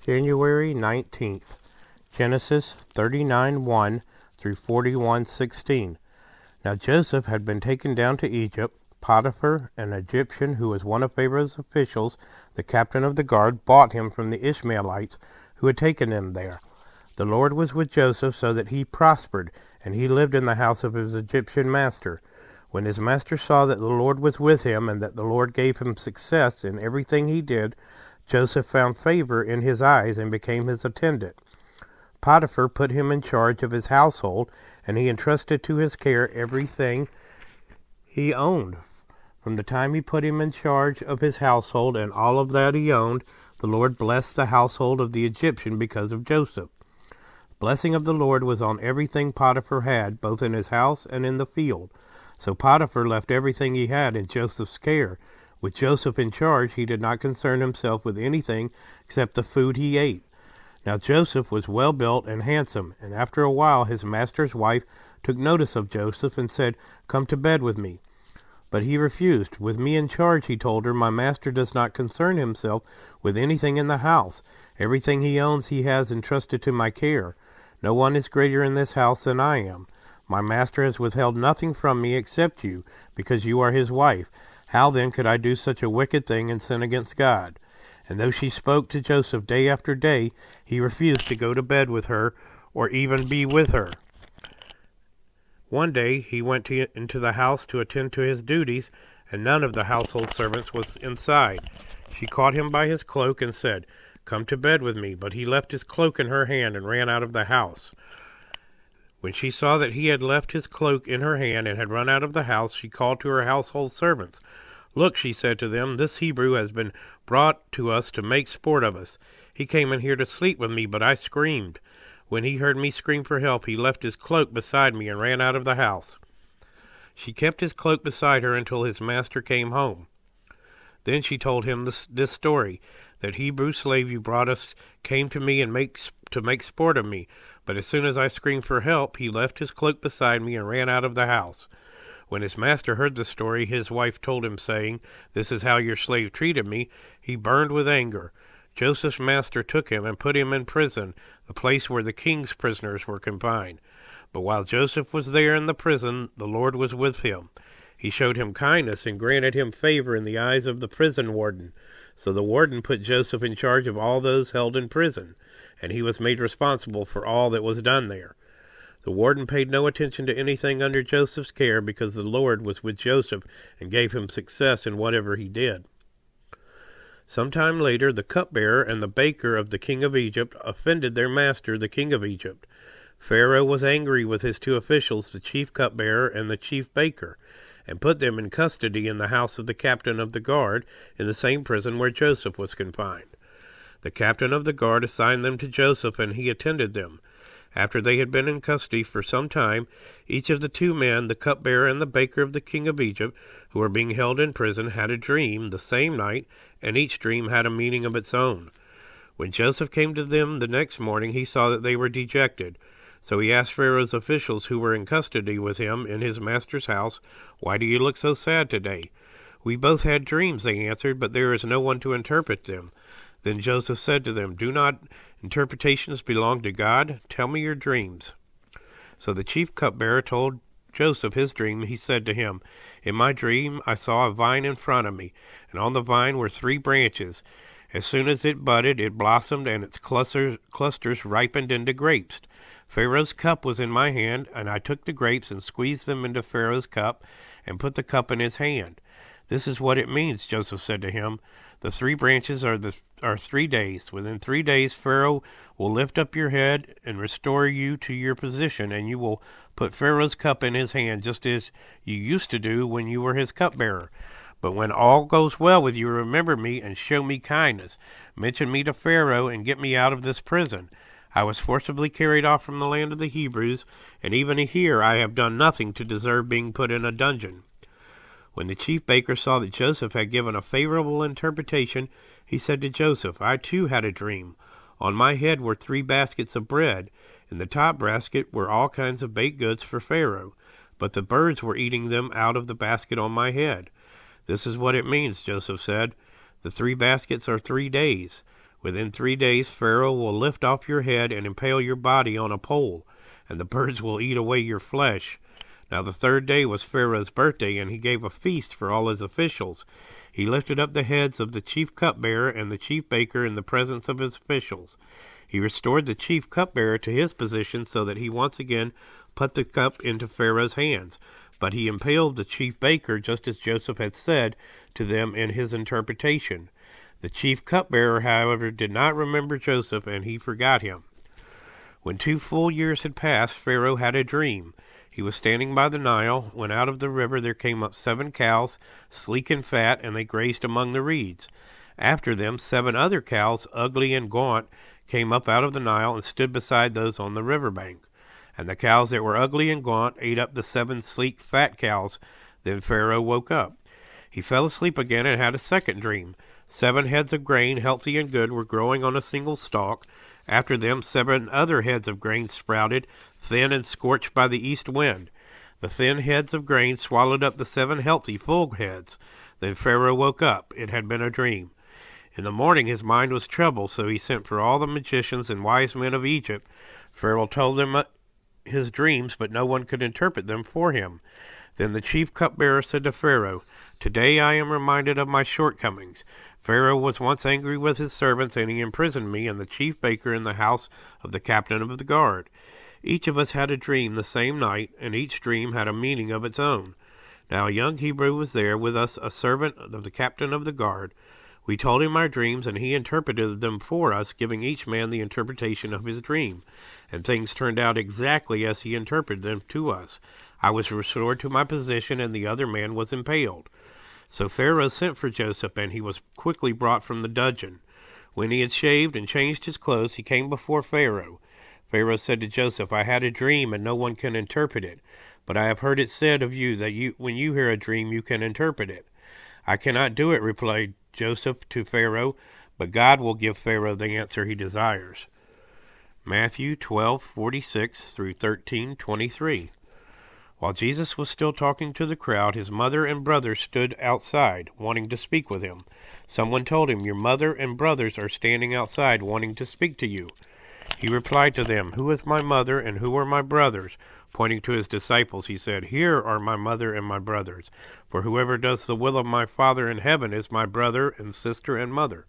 January 19th, Genesis 39:1 through 41:16. Now Joseph had been taken down to Egypt. Potiphar, an Egyptian who was one of Pharaoh's officials, the captain of the guard, bought him from the Ishmaelites who had taken him there. The Lord was with Joseph so that he prospered, and he lived in the house of his Egyptian master. When his master saw that the Lord was with him and that the Lord gave him success in everything he did, Joseph found favor in his eyes and became his attendant. Potiphar put him in charge of his household, and he entrusted to his care everything he owned. From the time he put him in charge of his household and all of that he owned, the Lord blessed the household of the Egyptian because of Joseph. The blessing of the Lord was on everything Potiphar had, both in his house and in the field. So Potiphar left everything he had in Joseph's care. With Joseph in charge, he did not concern himself with anything except the food he ate. Now Joseph was well built and handsome, and after a while his master's wife took notice of Joseph and said, "Come to bed with me." But he refused. "With me in charge," he told her, "my master does not concern himself with anything in the house. Everything he owns he has entrusted to my care. No one is greater in this house than I am. My master has withheld nothing from me except you, because you are his wife. How then could I do such a wicked thing and sin against God?" And though she spoke to Joseph day after day, he refused to go to bed with her or even be with her. One day he went into the house to attend to his duties, and none of the household servants was inside. She caught him by his cloak and said, "Come to bed with me," but he left his cloak in her hand and ran out of the house. When she saw that he had left his cloak in her hand and had run out of the house, she called to her household servants. "Look," she said to them, "this Hebrew has been brought to us to make sport of us. He came in here to sleep with me, but I screamed. When he heard me scream for help, he left his cloak beside me and ran out of the house." She kept his cloak beside her until his master came home. Then she told him this story. "That Hebrew slave you brought us came to me and to make sport of me, but as soon as I screamed for help, he left his cloak beside me and ran out of the house." When his master heard the story, his wife told him, saying, "This is how your slave treated me." He burned with anger. Joseph's master took him and put him in prison, the place where the king's prisoners were confined. But while Joseph was there in the prison, the Lord was with him. He showed him kindness and granted him favor in the eyes of the prison warden. So the warden put Joseph in charge of all those held in prison, and he was made responsible for all that was done there. The warden paid no attention to anything under Joseph's care because the Lord was with Joseph and gave him success in whatever he did. Some time later, the cupbearer and the baker of the king of Egypt offended their master, the king of Egypt. Pharaoh was angry with his two officials, the chief cupbearer and the chief baker, and put them in custody in the house of the captain of the guard in the same prison where Joseph was confined. The captain of the guard assigned them to Joseph, and he attended them. After they had been in custody for some time, each of the two men, the cupbearer and the baker of the king of Egypt, who were being held in prison, had a dream the same night, and each dream had a meaning of its own. When Joseph came to them the next morning, he saw that they were dejected. So he asked Pharaoh's officials who were in custody with him in his master's house, "Why do you look so sad today?" "We both had dreams," they answered, "but there is no one to interpret them." Then Joseph said to them, "Do not interpretations belong to God? Tell me your dreams." So the chief cupbearer told Joseph his dream. He said to him, "In my dream I saw a vine in front of me, and on the vine were 3 branches. As soon as it budded, it blossomed, and its clusters ripened into grapes. Pharaoh's cup was in my hand, and I took the grapes and squeezed them into Pharaoh's cup and put the cup in his hand." "This is what it means," Joseph said to him. "The 3 branches are 3 days. Within 3 days Pharaoh will lift up your head and restore you to your position, and you will put Pharaoh's cup in his hand just as you used to do when you were his cupbearer. But when all goes well with you, remember me and show me kindness. Mention me to Pharaoh and get me out of this prison. I was forcibly carried off from the land of the Hebrews, and even here I have done nothing to deserve being put in a dungeon." When the chief baker saw that Joseph had given a favorable interpretation, he said to Joseph, "I too had a dream. On my head were 3 baskets of bread. In the top basket were all kinds of baked goods for Pharaoh, but the birds were eating them out of the basket on my head." "This is what it means," Joseph said. "The 3 baskets are 3 days. Within 3 days Pharaoh will lift off your head and impale your body on a pole, and the birds will eat away your flesh. Now the 3rd day was Pharaoh's birthday, and he gave a feast for all his officials. He lifted up the heads of the chief cupbearer and the chief baker in the presence of his officials. He restored the chief cupbearer to his position so that he once again put the cup into Pharaoh's hands. But he impaled the chief baker, just as Joseph had said to them in his interpretation. The chief cupbearer, however, did not remember Joseph, and he forgot him. When 2 full years had passed, Pharaoh had a dream. He was standing by the Nile, when out of the river there came up 7 cows, sleek and fat, and they grazed among the reeds. After them 7 other cows, ugly and gaunt, came up out of the Nile and stood beside those on the river bank. And the cows that were ugly and gaunt ate up the 7 sleek, fat cows. Then Pharaoh woke up. He fell asleep again and had a second dream. 7 heads of grain, healthy and good, were growing on a single stalk. After them 7 other heads of grain sprouted, thin and scorched by the east wind. The thin heads of grain swallowed up the 7 healthy, full heads. Then Pharaoh woke up. It had been a dream. In the morning his mind was troubled, so he sent for all the magicians and wise men of Egypt. Pharaoh told them his dreams, but no one could interpret them for him. Then the chief cupbearer said to Pharaoh, "Today I am reminded of my shortcomings. Pharaoh was once angry with his servants, and he imprisoned me and the chief baker in the house of the captain of the guard. Each of us had a dream the same night, and each dream had a meaning of its own. Now a young Hebrew was there with us, a servant of the captain of the guard. We told him our dreams, and he interpreted them for us, giving each man the interpretation of his dream. And things turned out exactly as he interpreted them to us. I was restored to my position, and the other man was impaled." So Pharaoh sent for Joseph, and he was quickly brought from the dungeon. When he had shaved and changed his clothes, he came before Pharaoh. Pharaoh said to Joseph, "I had a dream, and no one can interpret it. But I have heard it said of you that when you hear a dream, you can interpret it." "I cannot do it," replied Joseph to Pharaoh, "but God will give Pharaoh the answer he desires." Matthew 12:46 through 13:23. While Jesus was still talking to the crowd, his mother and brothers stood outside, wanting to speak with him. Someone told him, "Your mother and brothers are standing outside, wanting to speak to you." He replied to them, "Who is my mother and who are my brothers?" Pointing to his disciples, he said, "Here are my mother and my brothers. For whoever does the will of my Father in heaven is my brother and sister and mother."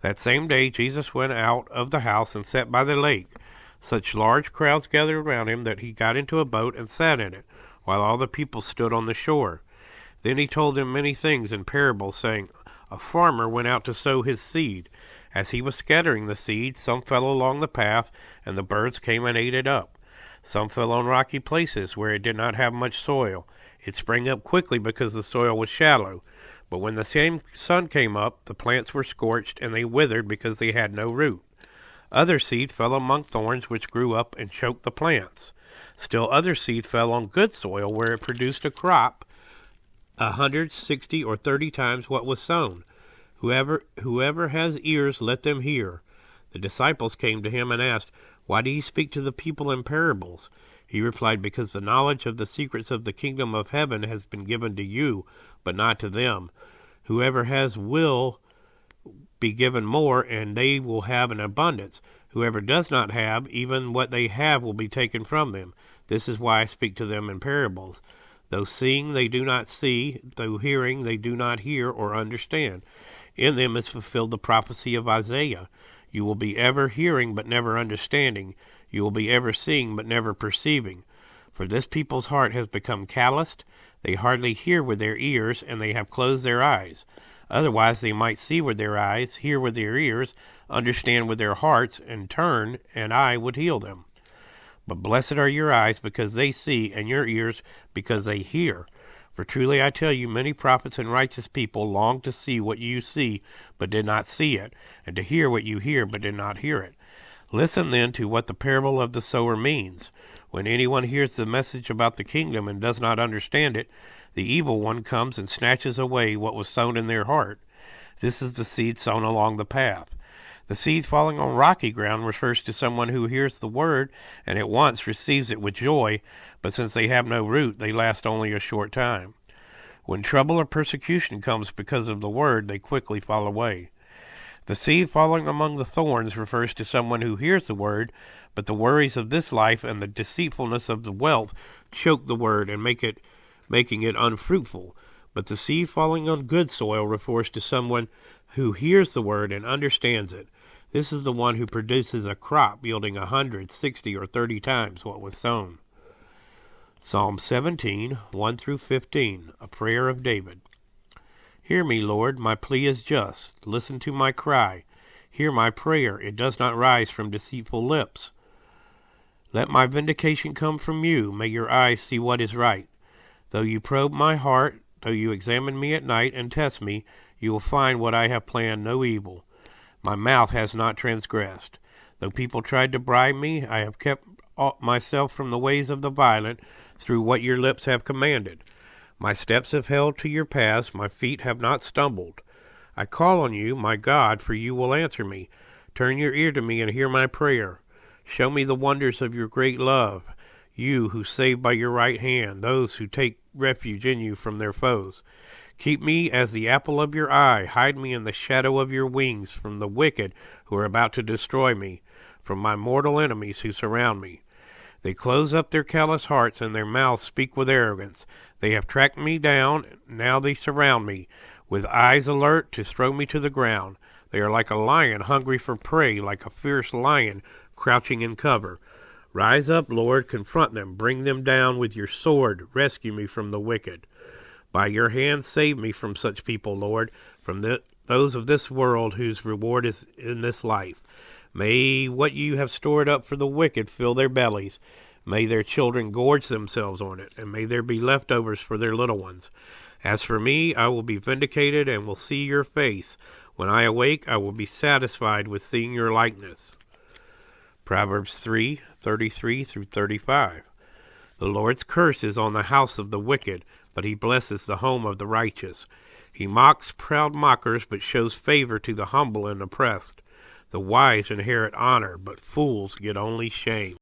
That same day Jesus went out of the house and sat by the lake. Such large crowds gathered around him that he got into a boat and sat in it, while all the people stood on the shore. Then he told them many things in parables, saying, "A farmer went out to sow his seed. As he was scattering the seed, some fell along the path, and the birds came and ate it up. Some fell on rocky places where it did not have much soil. It sprang up quickly because the soil was shallow. But when the same sun came up, the plants were scorched, and they withered because they had no root. Other seed fell among thorns, which grew up and choked the plants. Still other seed fell on good soil, where it produced a crop 160 or 30 times what was sown. Whoever has ears, let them hear." The disciples came to him and asked, "Why do you speak to the people in parables?" He replied, "Because the knowledge of the secrets of the kingdom of heaven has been given to you, but not to them. Whoever has will be given more, and they will have an abundance. Whoever does not have, even what they have will be taken from them. This is why I speak to them in parables. Though seeing they do not see, though hearing they do not hear or understand. In them is fulfilled the prophecy of Isaiah. You will be ever hearing, but never understanding. You will be ever seeing, but never perceiving. For this people's heart has become calloused. They hardly hear with their ears, and they have closed their eyes. Otherwise they might see with their eyes, hear with their ears, understand with their hearts, and turn, and I would heal them. But blessed are your eyes because they see, and your ears because they hear. For truly I tell you, many prophets and righteous people longed to see what you see, but did not see it, and to hear what you hear, but did not hear it. Listen then to what the parable of the sower means. When anyone hears the message about the kingdom and does not understand it, the evil one comes and snatches away what was sown in their heart. This is the seed sown along the path. The seed falling on rocky ground refers to someone who hears the word and at once receives it with joy, but since they have no root, they last only a short time. When trouble or persecution comes because of the word, they quickly fall away. The seed falling among the thorns refers to someone who hears the word, but the worries of this life and the deceitfulness of the wealth choke the word and making it unfruitful. But the seed falling on good soil refers to someone who hears the word and understands it. This is the one who produces a crop yielding 100, 60, or 30 times what was sown. Psalm 17, 1 through 15, a prayer of David. Hear me, Lord, my plea is just. Listen to my cry. Hear my prayer, it does not rise from deceitful lips. Let my vindication come from you. May your eyes see what is right. Though you probe my heart, though you examine me at night and test me, you will find what I have planned no evil. My mouth has not transgressed. Though people tried to bribe me, I have kept myself from the ways of the violent through what your lips have commanded. My steps have held to your paths, my feet have not stumbled. I call on you, my God, for you will answer me. Turn your ear to me and hear my prayer. Show me the wonders of your great love, you who save by your right hand, those who take refuge in you from their foes. Keep me as the apple of your eye. Hide me in the shadow of your wings from the wicked who are about to destroy me, from my mortal enemies who surround me. They close up their callous hearts, and their mouths speak with arrogance. They have tracked me down, now they surround me, with eyes alert to throw me to the ground. They are like a lion hungry for prey, like a fierce lion crouching in cover. Rise up, Lord, confront them, bring them down with your sword, rescue me from the wicked. By your hand save me from such people, Lord, from those of this world whose reward is in this life. May what you have stored up for the wicked fill their bellies. May their children gorge themselves on it, and may there be leftovers for their little ones. As for me, I will be vindicated and will see your face. When I awake, I will be satisfied with seeing your likeness. Proverbs 3:33 through 35. The Lord's curse is on the house of the wicked, but he blesses the home of the righteous. He mocks proud mockers, but shows favor to the humble and oppressed. The wise inherit honor, but fools get only shame.